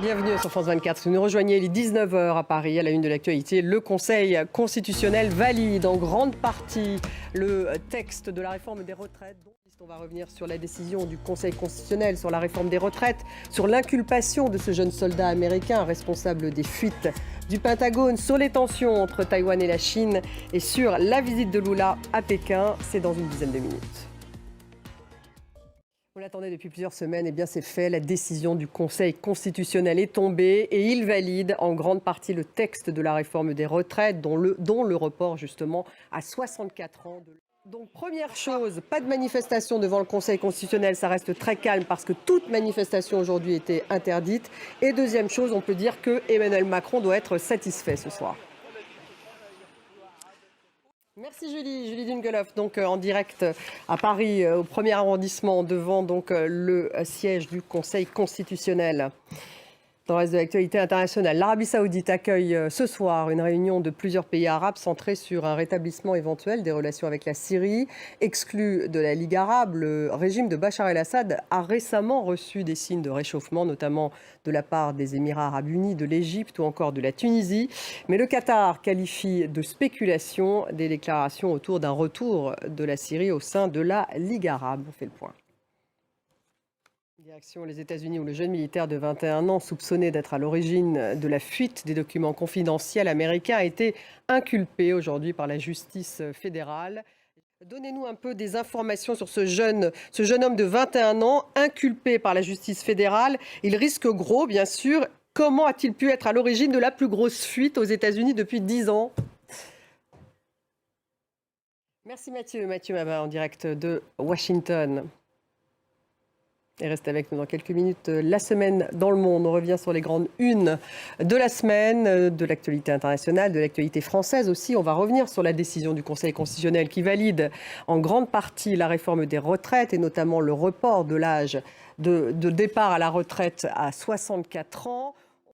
Bienvenue sur France 24. Si vous nous rejoignez, il est 19 h à Paris, à la une de l'actualité. Le Conseil constitutionnel valide en grande partie le texte de la réforme des retraites. On va revenir sur la décision du Conseil constitutionnel sur la réforme des retraites, sur l'inculpation de ce jeune soldat américain responsable des fuites du Pentagone, sur les tensions entre Taïwan et la Chine et sur la visite de Lula à Pékin. C'est dans une dizaine de minutes. On l'attendait depuis plusieurs semaines, et bien c'est fait. La décision du Conseil constitutionnel est tombée et il valide en grande partie le texte de la réforme des retraites, dont le report justement à 64 ans. Donc première chose, pas de manifestation devant le Conseil constitutionnel, ça reste très calme parce que toute manifestation aujourd'hui était interdite. Et deuxième chose, on peut dire que Emmanuel Macron doit être satisfait ce soir. Merci Julie Dungeloff, donc en direct à Paris, au premier arrondissement, devant donc le siège du Conseil constitutionnel. Dans le reste de l'actualité internationale, l'Arabie Saoudite accueille ce soir une réunion de plusieurs pays arabes centrée sur un rétablissement éventuel des relations avec la Syrie. Exclu de la Ligue arabe, le régime de Bachar el-Assad a récemment reçu des signes de réchauffement, notamment de la part des Émirats arabes unis, de l'Égypte ou encore de la Tunisie. Mais le Qatar qualifie de spéculation des déclarations autour d'un retour de la Syrie au sein de la Ligue arabe. On fait le point. Direction les États-Unis où le jeune militaire de 21 ans soupçonné d'être à l'origine de la fuite des documents confidentiels américains a été inculpé aujourd'hui par la justice fédérale. Donnez-nous un peu des informations sur ce jeune homme de 21 ans inculpé par la justice fédérale. Il risque gros, bien sûr. Comment a-t-il pu être à l'origine de la plus grosse fuite aux États-Unis depuis 10 ans ? Merci Mathieu Mabin en direct de Washington. Et reste avec nous dans quelques minutes. La semaine dans le monde, on revient sur les grandes unes de la semaine, de l'actualité internationale, de l'actualité française aussi. On va revenir sur la décision du Conseil constitutionnel qui valide en grande partie la réforme des retraites et notamment le report de l'âge de départ à la retraite à 64 ans.